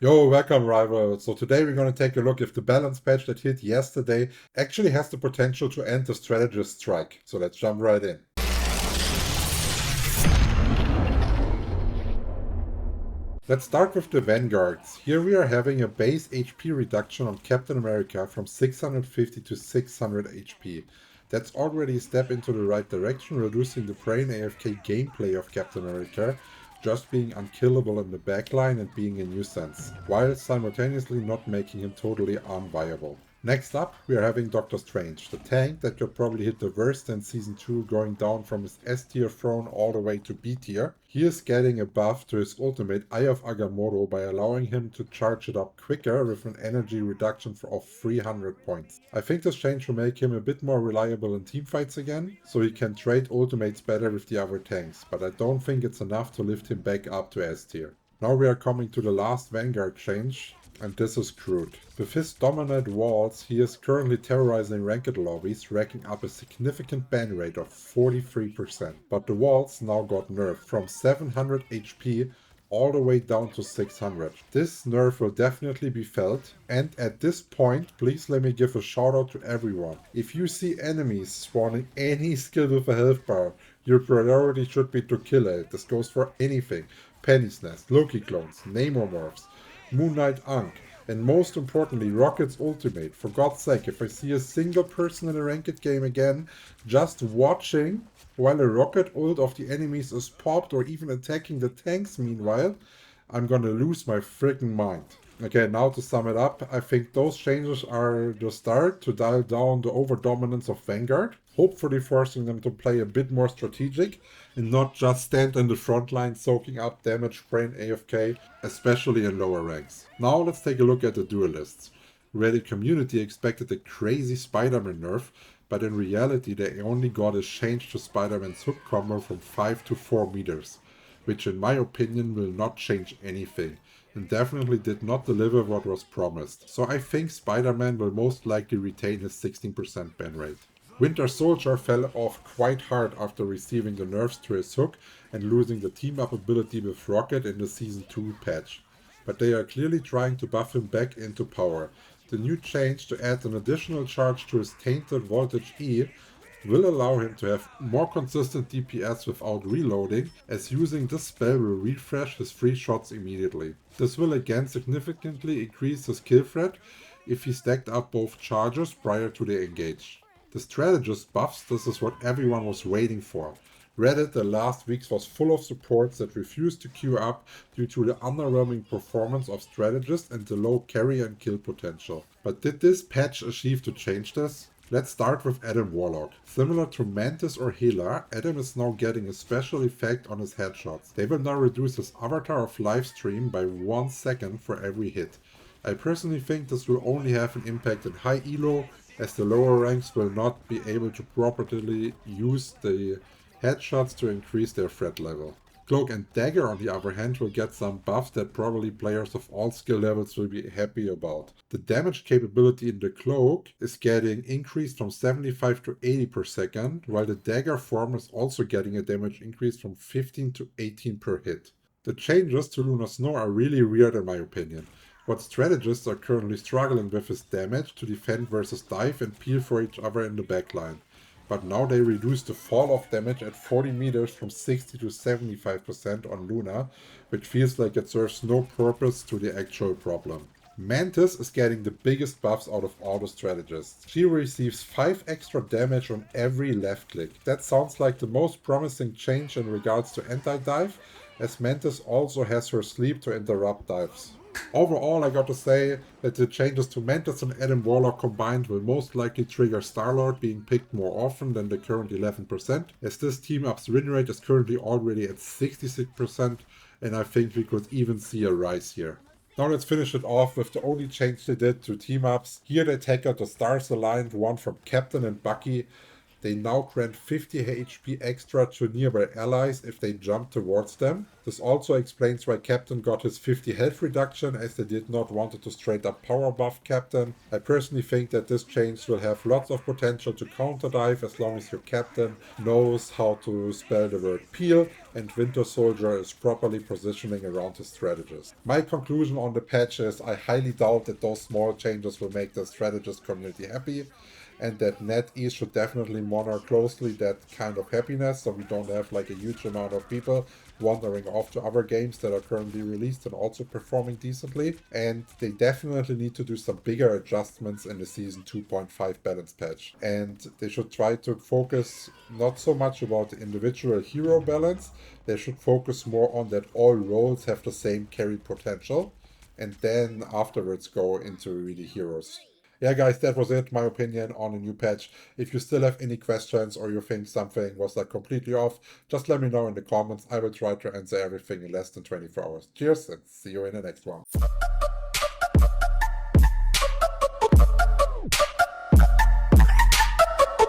Yo, welcome, rival. So today we're going to take a look if the balance patch that hit yesterday actually has the potential to end the strategist strike. So let's jump right in. Let's start with the Vanguards. Here we are having a base HP reduction on Captain America from 650 to 600 HP. That's already a step into the right direction, reducing the brain AFK gameplay of Captain America, just being unkillable in the backline and being a nuisance, while simultaneously not making him totally unviable. Next up, we are having Doctor Strange, the tank that could probably hit the worst in Season 2, going down from his S tier throne all the way to B tier. He is getting a buff to his ultimate Eye of Agamotto by allowing him to charge it up quicker with an energy reduction of 300 points. I think this change will make him a bit more reliable in teamfights again, so he can trade ultimates better with the other tanks, but I don't think it's enough to lift him back up to S tier. Now we are coming to the last Vanguard change, and this is Groot. With his dominant walls, he is currently terrorizing ranked lobbies, racking up a significant ban rate of 43%. But the walls now got nerfed from 700 HP all the way down to 600. This nerf will definitely be felt, and at this point, please let me give a shout out to everyone. If you see enemies spawning any skill with a health bar, your priority should be to kill it. This goes for anything. Penny's Nest, Loki clones, Namor Moon Knight Ankh, and most importantly, Rocket's ultimate. For God's sake, if I see a single person in a ranked game again, just watching while a rocket ult of the enemies is popped or even attacking the tanks meanwhile, I'm gonna lose my freaking mind. Okay, now to sum it up, I think those changes are the start to dial down the overdominance of Vanguard, hopefully forcing them to play a bit more strategic and not just stand in the front line soaking up damage brain AFK, especially in lower ranks. Now let's take a look at the duelists. Reddit community expected a crazy Spider-Man nerf, but in reality they only got a change to Spider-Man's hook combo from 5 to 4 meters, which in my opinion will not change anything, and definitely did not deliver what was promised. So I think Spider-Man will most likely retain his 16% ban rate. Winter Soldier fell off quite hard after receiving the nerfs to his hook and losing the team-up ability with Rocket in the Season 2 patch. But they are clearly trying to buff him back into power. The new change to add an additional charge to his Tainted Voltage E will allow him to have more consistent DPS without reloading, as using this spell will refresh his free shots immediately. This will again significantly increase his kill threat if he stacked up both charges prior to the engage. The strategist buffs, this is what everyone was waiting for. Reddit the last weeks was full of supports that refused to queue up due to the underwhelming performance of strategists and the low carry and kill potential. But did this patch achieve to change this? Let's start with Adam Warlock. Similar to Mantis or Hela, Adam is now getting a special effect on his headshots. They will now reduce his avatar of livestream by 1 second for every hit. I personally think this will only have an impact in high elo, as the lower ranks will not be able to properly use the headshots to increase their threat level. Cloak and Dagger, on the other hand, will get some buffs that probably players of all skill levels will be happy about. The damage capability in the Cloak is getting increased from 75 to 80 per second, while the Dagger form is also getting a damage increase from 15 to 18 per hit. The changes to Lunar Snow are really weird in my opinion. What strategists are currently struggling with is damage to defend versus dive and peel for each other in the backline. But now they reduce the fall off damage at 40 meters from 60 to 75% on Luna, which feels like it serves no purpose to the actual problem. Mantis is getting the biggest buffs out of all the strategists. She receives 5 extra damage on every left click. That sounds like the most promising change in regards to anti-dive, as Mantis also has her sleep to interrupt dives. Overall, I got to say that the changes to Mantis and Adam Warlock combined will most likely trigger Star-Lord being picked more often than the current 11%, as this team-up's win rate is currently already at 66%, and I think we could even see a rise here. Now let's finish it off with the only change they did to team-ups. Here they tackled the Stars Aligned one from Captain and Bucky. They now grant 50 HP extra to nearby allies if they jump towards them. This also explains why Captain got his 50 health reduction, as they did not want to straight up power buff Captain. I personally think that this change will have lots of potential to counter dive as long as your Captain knows how to spell the word peel and Winter Soldier is properly positioning around his strategist. My conclusion on the patch is I highly doubt that those small changes will make the strategist community happy, and that NetEase should definitely monitor closely that kind of happiness, so we don't have like a huge amount of people wandering off to other games that are currently released and also performing decently. And they definitely need to do some bigger adjustments in the Season 2.5 balance patch. And they should try to focus not so much about the individual hero balance, they should focus more on that all roles have the same carry potential, and then afterwards go into really heroes. Yeah, guys, that was it, my opinion on a new patch. If you still have any questions or you think something was like completely off, just let me know in the comments. I will try to answer everything in less than 24 hours. Cheers and see you in the next one.